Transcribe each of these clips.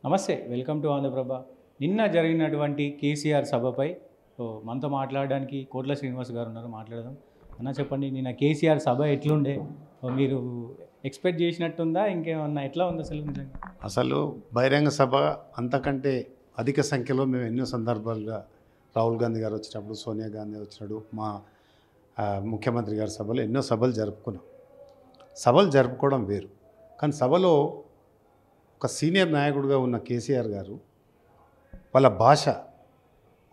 నమస్తే, welcome to Andhraprabha. నిన్న జరిగినటువంటి కేసీఆర్ సభపై మనతో మాట్లాడడానికి కోట్ల శ్రీనివాస్ గారు ఉన్నారు. మాట్లాడదాం. అన్న చెప్పండి, నిన్న కేసీఆర్ సభ ఎట్లుండే? మీరు ఎక్స్పెక్ట్ చేసినట్టుందా? ఇంకేమన్నా ఎట్లా ఉంది అసలు? నిజంగా అసలు బహిరంగ సభ అంతకంటే అధిక సంఖ్యలో మేము ఎన్నో సందర్భాలుగా రాహుల్ గాంధీ గారు వచ్చినప్పుడు, సోనియా గాంధీ వచ్చినప్పుడు, మా ముఖ్యమంత్రి గారి సభలో ఎన్నో సభలు జరుపుకున్నాం. సభలు జరుపుకోవడం వేరు, కానీ సభలో ఒక సీనియర్ నాయకుడిగా ఉన్న కేసీఆర్ గారు వాళ్ళ భాష,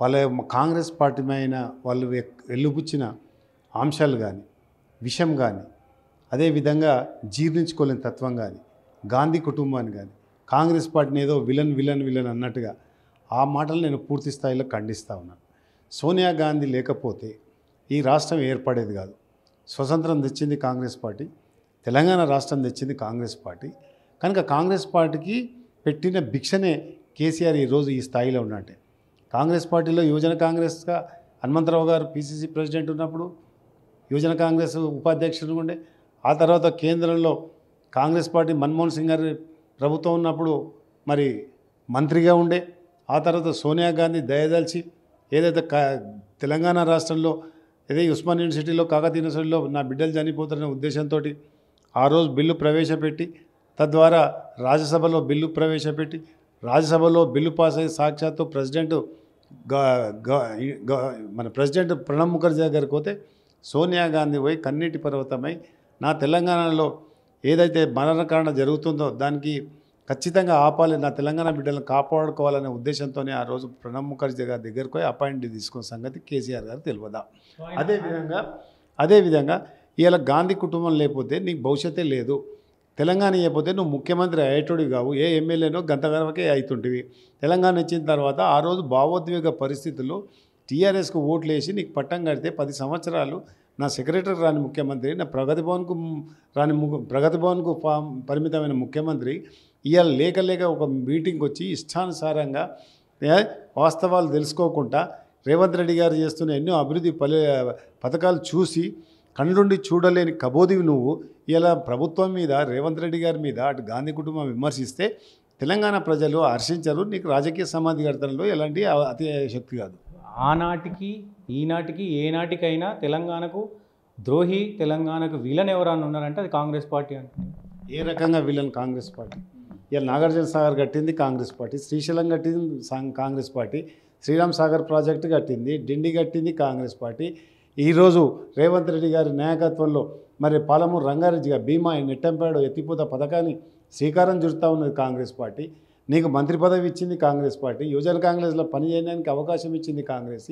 వాళ్ళ కాంగ్రెస్ పార్టీ పైన వాళ్ళు వెల్లుబుచ్చిన అంశాలు కానీ, విషయం కానీ, అదేవిధంగా జీర్ణించుకోలేని తత్వం కానీ, గాంధీ కుటుంబాన్ని కానీ, కాంగ్రెస్ పార్టీని ఏదో విలన్ అన్నట్టుగా ఆ మాటలు నేను పూర్తి స్థాయిలో ఖండిస్తూ ఉన్నాను. సోనియా గాంధీ లేకపోతే ఈ రాష్ట్రం ఏర్పడేది కాదు. స్వతంత్రం తెచ్చింది కాంగ్రెస్ పార్టీ, తెలంగాణ రాష్ట్రం తెచ్చింది కాంగ్రెస్ పార్టీ. కనుక కాంగ్రెస్ పార్టీకి పెట్టిన భిక్షనే కేసీఆర్ ఈరోజు ఈ స్థాయిలో ఉన్నట్టే. కాంగ్రెస్ పార్టీలో యువజన కాంగ్రెస్గా హనుమంతరావు గారు పిసిసి ప్రెసిడెంట్ ఉన్నప్పుడు యువజన కాంగ్రెస్ ఉపాధ్యక్షుడు ఉండే, ఆ తర్వాత కేంద్రంలో కాంగ్రెస్ పార్టీ మన్మోహన్ సింగ్ గారి ప్రభుత్వం ఉన్నప్పుడు మరి మంత్రిగా ఉండే, ఆ తర్వాత సోనియా గాంధీ దయదలిచి ఏదైతే తెలంగాణ రాష్ట్రంలో ఏదో ఉస్మాన్ యూనివర్సిటీలో, కాకతీయ యూనివర్సిటీలో నా బిడ్డలు చనిపోతారనే ఉద్దేశంతో ఆ రోజు బిల్లు ప్రవేశపెట్టి, తద్వారా రాజ్యసభలో బిల్లు ప్రవేశపెట్టి, రాజ్యసభలో బిల్లు పాస్ అయ్యి సాక్షాత్తు ప్రెసిడెంట్ మన ప్రెసిడెంట్ ప్రణబ్ ముఖర్జీ దగ్గరికి పోతే సోనియా గాంధీ పోయి కన్నీటి పర్వతమై నా తెలంగాణలో ఏదైతే మరణకాండ జరుగుతుందో దానికి ఖచ్చితంగా ఆపాలి, నా తెలంగాణ బిడ్డలను కాపాడుకోవాలనే ఉద్దేశంతోనే ఆ రోజు ప్రణబ్ ముఖర్జీ గారి దగ్గరికి పోయి అపాయింట్మెంట్ తీసుకున్న సంగతి కేసీఆర్ గారు తెలియదా? అదేవిధంగా ఇవాళ గాంధీ కుటుంబం లేకపోతే నీకు భవిష్యత్తే లేదు. తెలంగాణ ఇవ్వకపోతే నువ్వు ముఖ్యమంత్రి అయ్యేటోడివి కావు, ఏ ఎమ్మెల్యేనో గంతగరవకే అవుతుంటివి. తెలంగాణ ఇచ్చిన తర్వాత ఆ రోజు భావోద్వేగ పరిస్థితుల్లో టీఆర్ఎస్కు ఓట్లు వేసి నీకు పట్టం కడితే 10 సంవత్సరాలు నా సెక్రటరీ రాని ముఖ్యమంత్రి, నా ప్రగతి భవన్కు పరిమితమైన ముఖ్యమంత్రి ఇవాళ లేక ఒక మీటింగ్కి వచ్చి ఇష్టానుసారంగా వాస్తవాలు తెలుసుకోకుండా రేవంత్ రెడ్డి గారు చేస్తున్న ఎన్నో అభివృద్ధి పథకాలు చూసి కళ్ళుండి చూడలేని కబోదివి నువ్వు. ఇలా ప్రభుత్వం మీద, రేవంత్ రెడ్డి గారి మీద అటు గాంధీ కుటుంబం విమర్శిస్తే తెలంగాణ ప్రజలు హర్షించరు. నీకు రాజకీయ సమాధి కడతల్లో ఎలాంటి అతి శక్తి కాదు. ఆనాటికి ఈనాటికి ఏనాటికైనా తెలంగాణకు ద్రోహి, తెలంగాణకు విలన్ ఎవరన్నా ఉన్నారంటే అది కాంగ్రెస్ పార్టీ అంటుంది. ఏ రకంగా విలన్ కాంగ్రెస్ పార్టీ? ఇలా నాగార్జున సాగర్ కట్టింది కాంగ్రెస్ పార్టీ, శ్రీశైలం కట్టింది కాంగ్రెస్ పార్టీ, శ్రీరామ్ సాగర్ ప్రాజెక్టు కట్టింది, డిండి కట్టింది కాంగ్రెస్ పార్టీ. ఈరోజు రేవంత్ రెడ్డి గారి నాయకత్వంలో మరి పాలమూరు రంగారెడ్డిగా భీమా, నెట్టంపేడు, ఎత్తిపోత పథకాన్ని శ్రీకారం చుడుతూ ఉన్నది కాంగ్రెస్ పార్టీ. నీకు మంత్రి పదవి ఇచ్చింది కాంగ్రెస్ పార్టీ, యువజన కాంగ్రెస్లో పనిచేయడానికి అవకాశం ఇచ్చింది కాంగ్రెస్.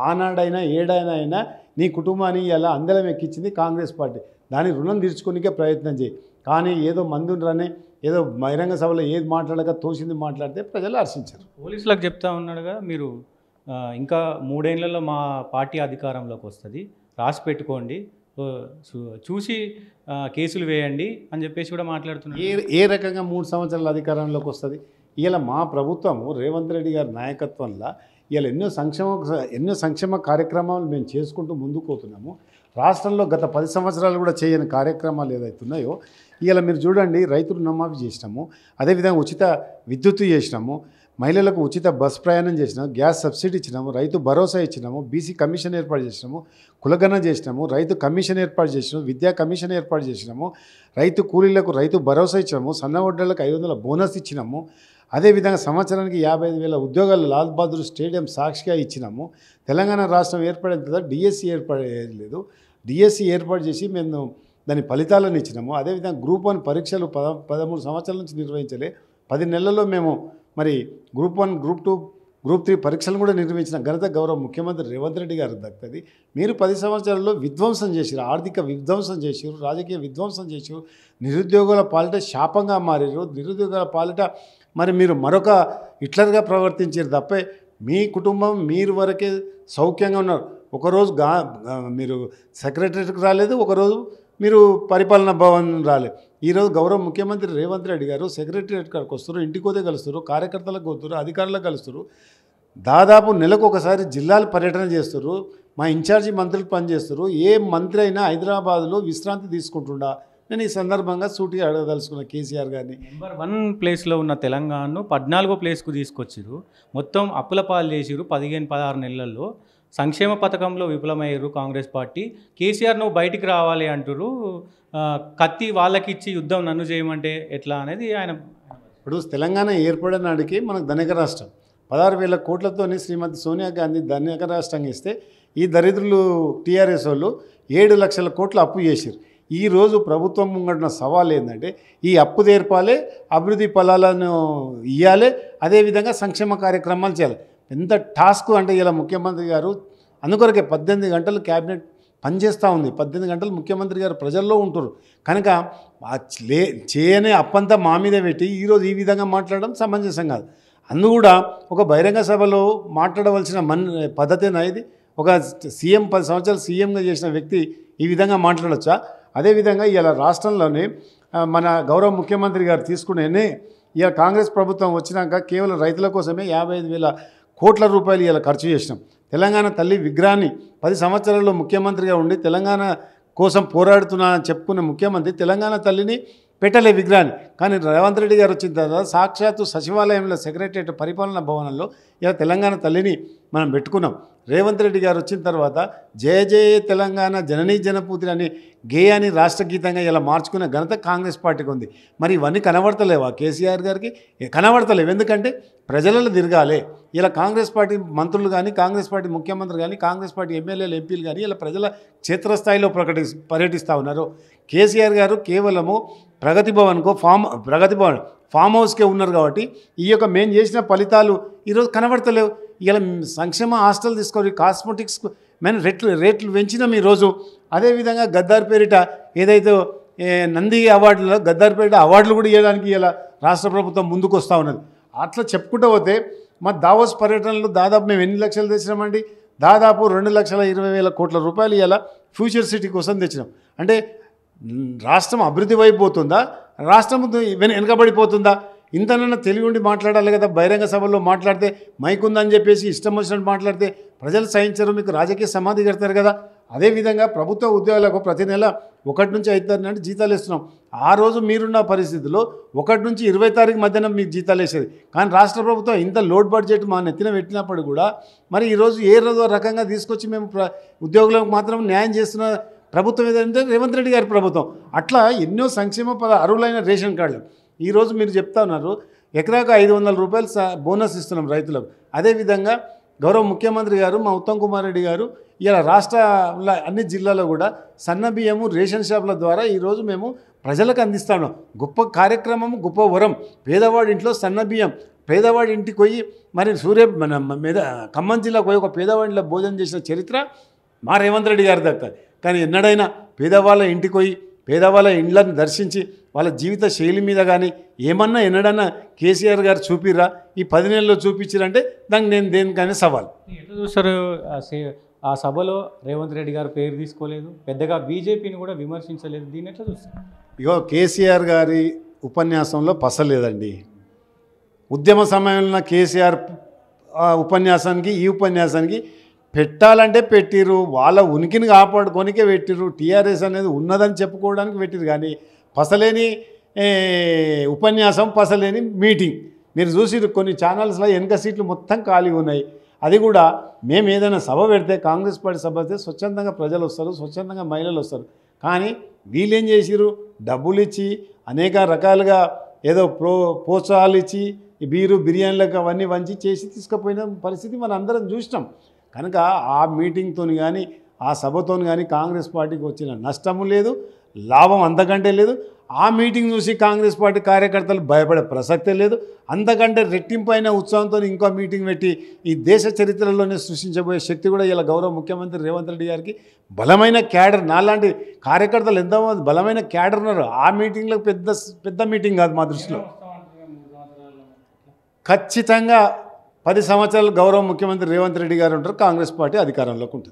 ఆనాడైనా ఏడైనా నీ కుటుంబాన్ని ఇలా అందలం ఎక్కించింది కాంగ్రెస్ పార్టీ. దాని రుణం తీర్చుకోనికే ప్రయత్నం చేయి. కానీ ఏదో మందుండ్రనే ఏదో బహిరంగ సభలో ఏది మాట్లాడక తోసింది మాట్లాడితే ప్రజలు హర్షించారు. పోలీసులకు చెప్తా ఉన్నాడుగా, మీరు ఇంకా 3 ఏళ్లలో మా పార్టీ అధికారంలోకి వస్తుంది, రాసి పెట్టుకోండి, చూసి కేసులు వేయండి అని చెప్పేసి కూడా మాట్లాడుతున్నారు. ఏ రకంగా 3 సంవత్సరాల అధికారంలోకి వస్తుంది? ఇలా మా ప్రభుత్వము రేవంత్ రెడ్డి గారి నాయకత్వంలో ఇలా ఎన్నో సంక్షేమ కార్యక్రమాలు మేము చేసుకుంటూ ముందుకు పోతున్నాము. రాష్ట్రంలో గత 10 సంవత్సరాలు కూడా చేయని కార్యక్రమాలు ఏదైతున్నాయో ఇలా మీరు చూడండి. రైతు రుణమాఫీ చేసినాము, అదేవిధంగా ఉచిత విద్యుత్తు చేసినాము, మహిళలకు ఉచిత బస్ ప్రయాణం చేసినాము, గ్యాస్ సబ్సిడీ ఇచ్చినాము, రైతు భరోసా ఇచ్చినాము, బీసీ కమిషన్ ఏర్పాటు చేసినాము, కులగణన చేసినాము, రైతు కమిషన్ ఏర్పాటు చేసినాము, విద్యా కమిషన్ ఏర్పాటు చేసినాము, రైతు కూలీలకు రైతు భరోసా ఇచ్చినాము, సన్నవడ్డలకు 500 బోనస్ ఇచ్చినాము, అదేవిధంగా సంవత్సరానికి 55,000 ఉద్యోగాలు లాల్ బహదూర్ స్టేడియం సాక్షిగా ఇచ్చినాము. తెలంగాణ రాష్ట్రం ఏర్పడిన తర్వాత డిఎస్సి ఏర్పడలేదు, డిఎస్సి ఏర్పాటు చేసి మేము దాని ఫలితాలను ఇచ్చినాము. అదేవిధంగా గ్రూప్ 1 పరీక్షలు 13 సంవత్సరాల నుంచి నిర్వహించలే, 10 నెలల్లో మేము మరి గ్రూప్ 1, గ్రూప్ 2, గ్రూప్ 3 పరీక్షలు కూడా నిర్వహించిన ఘనత గౌరవ ముఖ్యమంత్రి రేవంత్ రెడ్డి గారికి దక్కుతుంది. మీరు 10 సంవత్సరాల్లో విధ్వంసం చేసారు, ఆర్థిక విధ్వంసం చేసారు, రాజకీయ విధ్వంసం చేసారు, నిరుద్యోగుల పాలిట శాపంగా మారారు, నిరుద్యోగుల పాలిట మరి మీరు మరొక హిట్లర్గా ప్రవర్తించారు తప్పే మీ కుటుంబం మీరు వరకే సౌఖ్యంగా ఉన్నారు. ఒకరోజు మీరు సెక్రటరీకి రాలేదు, ఒకరోజు మీరు పరిపాలనా భవన్ రాలేదు. ఈరోజు గౌరవ ముఖ్యమంత్రి రేవంత్ రెడ్డి గారు సెక్రటరియట్ కాడికి వస్తారు, ఇంటికి పోతే కలుస్తారు, కార్యకర్తలకు పోతారు, అధికారులకు కలుస్తారు, దాదాపు నెలకు ఒకసారి జిల్లాలు పర్యటన చేస్తారు, మా ఇన్ఛార్జి మంత్రులు పనిచేస్తారు. ఏ మంత్రి అయినా హైదరాబాద్లో విశ్రాంతి తీసుకుంటుండా? నేను ఈ సందర్భంగా సూటిగా అడగదలుచుకున్న కేసీఆర్ గారిని. నెంబర్ 1 ప్లేస్లో ఉన్న తెలంగాణను 14వ ప్లేస్కు తీసుకొచ్చిర్రు. మొత్తం అప్పుల పాలు చేసిర్రు 15-16 నెలల్లో. సంక్షేమ పథకంలో విఫలమయ్యారు కాంగ్రెస్ పార్టీ. కేసీఆర్ నువ్వు బయటికి రావాలి అంటురు. కత్తి వాళ్ళకిచ్చి యుద్ధం నన్ను చేయమంటే ఎట్లా అనేది ఆయన. ఇప్పుడు తెలంగాణ ఏర్పడిన నాటికి మనకు ధనిక రాష్ట్రం 16,000 కోట్లతోని శ్రీమతి సోనియా గాంధీ ధనిక రాష్ట్రంగా ఇస్తే ఈ దరిద్రులు టీఆర్ఎస్ వాళ్ళు 7 లక్షల కోట్ల అప్పు చేశారు. ఈరోజు ప్రభుత్వం ముంగడిన సవాల్ ఏంటంటే ఈ అప్పు తీర్పాలి, అభివృద్ధి ఫలాలను ఇవ్వాలి, అదేవిధంగా సంక్షేమ కార్యక్రమాలు చేయాలి. ఎంత టాస్క్ అంటే ఇలా ముఖ్యమంత్రి గారు అందుకొరకే 18 గంటలు క్యాబినెట్ పనిచేస్తూ ఉంది. 18 గంటలు ముఖ్యమంత్రి గారు ప్రజల్లో ఉంటారు కనుక చేయనే అప్పంతా మా మీద పెట్టి ఈరోజు ఈ విధంగా మాట్లాడడం సమంజసం కాదు. అందు కూడా ఒక బహిరంగ సభలో మాట్లాడవలసిన పద్ధతేనా ఇది? ఒక సీఎం 10 సంవత్సరాలు సీఎంగా చేసిన వ్యక్తి ఈ విధంగా మాట్లాడచ్చా? అదేవిధంగా ఇలా రాష్ట్రంలోనే మన గౌరవ ముఖ్యమంత్రి గారు తీసుకునే ఇలా కాంగ్రెస్ ప్రభుత్వం వచ్చినాక కేవలం రైతుల కోసమే 55,000 కోట్ల రూపాయలు ఇలా ఖర్చు చేసినాం. తెలంగాణ తల్లి విగ్రహాన్ని 10 సంవత్సరాల్లో ముఖ్యమంత్రిగా ఉండి తెలంగాణ కోసం పోరాడుతున్నానని చెప్పుకున్న ముఖ్యమంత్రి తెలంగాణ తల్లిని పెట్టలే విగ్రహాన్ని. కానీ రేవంత్ రెడ్డి గారు వచ్చిన తర్వాత సాక్షాత్తు సచివాలయంలో సెక్రటరియట్ పరిపాలనా భవనంలో ఇలా తెలంగాణ తల్లిని మనం పెట్టుకున్నాం. రేవంత్ రెడ్డి గారు వచ్చిన తర్వాత జయ జయ తెలంగాణ జననీ జనపూతి అనే గేయాన్ని రాష్ట్ర గీతంగా ఇలా మార్చుకునే ఘనత కాంగ్రెస్ పార్టీకి ఉంది. మరి ఇవన్నీ కనబడతలేవా కేసీఆర్ గారికి? కనబడతలేవు. ఎందుకంటే ప్రజలలో తిరగాలి. ఇలా కాంగ్రెస్ పార్టీ మంత్రులు కానీ, కాంగ్రెస్ పార్టీ ముఖ్యమంత్రి కానీ, కాంగ్రెస్ పార్టీ ఎమ్మెల్యేలు ఎంపీలు కానీ ఇలా ప్రజల క్షేత్రస్థాయిలో పర్యటిస్తూ ఉన్నారు. కేసీఆర్ గారు కేవలము ప్రగతి భవన్కో ఫామ్ హౌస్కే ఉన్నారు కాబట్టి ఈ యొక్క మేము చేసిన ఫలితాలు ఈరోజు కనబడతలేవు. ఇలా సంక్షేమ హాస్టల్ తీసుకొని కాస్మెటిక్స్ మేము రేట్లు పెంచినాం ఈరోజు. అదేవిధంగా గద్దార్ పేరిట ఏదైతే నంది అవార్డులో గద్దార్ పేరిట అవార్డులు కూడా ఇవ్వడానికి ఇలా రాష్ట్ర ప్రభుత్వం ముందుకు వస్తూ ఉన్నది. అట్లా చెప్పుకుంటూ పోతే మా దావోస్ పర్యటనలు దాదాపు మేము ఎన్ని లక్షలు తెచ్చినామండి? దాదాపు 2,20,000 కోట్ల రూపాయలు ఇలా ఫ్యూచర్ సిటీ కోసం తెచ్చినాం. అంటే రాష్ట్రం అభివృద్ధి వైపు పోతుందా, రాష్ట్రం వెనకబడిపోతుందా? ఇంతనన్నా తెలివి ఉండి మాట్లాడాలి కదా. బహిరంగ సభల్లో మాట్లాడితే మైక్ ఉందని చెప్పేసి ఇష్టం వచ్చినట్టు మాట్లాడితే ప్రజలు సహించరు, మీకు రాజకీయ సమాధి కడతారు కదా. అదేవిధంగా ప్రభుత్వ ఉద్యోగాలకు ప్రతి నెల 1 నుంచి 5 తారీఖు అంటే జీతాలు ఇస్తున్నాం. ఆ రోజు మీరున్న పరిస్థితుల్లో 1 నుంచి 20 తారీఖు మధ్యన మీకు జీతాలు వేసేది. కానీ రాష్ట్ర ప్రభుత్వం ఇంత లోడ్ బడ్జెట్ మా నెత్తిన పెట్టినప్పుడు కూడా మరి ఈరోజు ఏ రోజు రకంగా తీసుకొచ్చి మేము ఉద్యోగులకు మాత్రం న్యాయం చేస్తున్న ప్రభుత్వం ఏదంటే రేవంత్ రెడ్డి గారి ప్రభుత్వం. అట్లా ఎన్నో సంక్షేమ అర్హులైన రేషన్ కార్డులు ఈరోజు మీరు చెప్తా ఉన్నారు. ఎకరాకు 500 రూపాయలు బోనస్ ఇస్తున్నాం రైతులకు. అదేవిధంగా గౌరవ ముఖ్యమంత్రి గారు మా ఉత్తమ్ కుమార్ రెడ్డి గారు ఇలా రాష్ట్రాల అన్ని జిల్లాలో కూడా సన్న బియ్యము రేషన్ షాపుల ద్వారా ఈరోజు మేము ప్రజలకు అందిస్తాను. గొప్ప కార్యక్రమం, గొప్ప వరం. పేదవాడి ఇంట్లో సన్న బియ్యం, పేదవాడి ఇంటికి పోయి మరి మన ఖమ్మం జిల్లాకు పోయి ఒక పేదవాడిలో భోజనం చేసిన చరిత్ర మా రేవంత్ రెడ్డి గారి దక్కుతుంది. కానీ ఎన్నడైనా పేదవాళ్ళ ఇంటికి పోయి పేదవాళ్ళ ఇండ్లను దర్శించి వాళ్ళ జీవిత శైలి మీద కానీ ఏమన్నా ఎన్నడన్నా కేసీఆర్ గారు చూపిర్రా? ఈ 10 నెలల్లో చూపించారంటే దానికి నేను దేనికైనా సవాల్. ఎట్లా చూస్తారు? ఆ సభలో రేవంత్ రెడ్డి గారు పేరు తీసుకోలేదు, పెద్దగా బీజేపీని కూడా విమర్శించలేదు. దీన్ని ఎట్లా చూస్తారు? ఇగో కేసీఆర్ గారి ఉపన్యాసంలో పసలేదండి. ఉద్యమ సమయంలో కేసీఆర్ ఉపన్యాసానికి ఈ ఉపన్యాసానికి పెట్టాలంటే పెట్టిరు, వాళ్ళ ఉనికిని కాపాడుకోనికే పెట్టిరు. టీఆర్ఎస్ అనేది ఉన్నదని చెప్పుకోవడానికి పెట్టిరు. కానీ పసలేని ఉపన్యాసం, పసలేని మీటింగ్ మీరు చూసి కొన్ని ఛానల్స్లో వెనక సీట్లు మొత్తం ఖాళీ ఉన్నాయి. అది కూడా మేము ఏదైనా సభ పెడితే కాంగ్రెస్ పార్టీ సభ అయితే స్వచ్ఛందంగా ప్రజలు వస్తారు, స్వచ్ఛందంగా మహిళలు వస్తారు. కానీ వీళ్ళేం చేసిరు? డబ్బులు ఇచ్చి అనేక రకాలుగా ఏదో ప్రోత్సాహాలు ఇచ్చి బీరు బిర్యానీలకు అవన్నీ వంచి చేసి తీసుకుపోయిన పరిస్థితి మనం అందరం చూసినాం. కనుక ఆ మీటింగ్తో కానీ ఆ సభతో కానీ కాంగ్రెస్ పార్టీకి వచ్చిన నష్టము లేదు, లాభం అంతకంటే లేదు. ఆ మీటింగ్ చూసి కాంగ్రెస్ పార్టీ కార్యకర్తలు భయపడే ప్రసక్తే లేదు. అంతకంటే రెట్టింపైన ఉత్సాహంతో ఇంకో మీటింగ్ పెట్టి ఈ దేశ చరిత్రలోనే సృష్టించబోయే శక్తి కూడా ఇలా గౌరవ ముఖ్యమంత్రి రేవంత్ రెడ్డి గారికి బలమైన క్యాడర్, నాలాంటి కార్యకర్తలు ఎంతోమంది బలమైన క్యాడర్ ఉన్నారు. ఆ మీటింగ్లో పెద్ద మీటింగ్ కాదు మా దృష్టిలో. ఖచ్చితంగా 10 సంవత్సరాలు గౌరవ ముఖ్యమంత్రి రేవంత్ రెడ్డి గారు ఉంటారు, కాంగ్రెస్ పార్టీ అధికారంలోకి ఉంటుంది.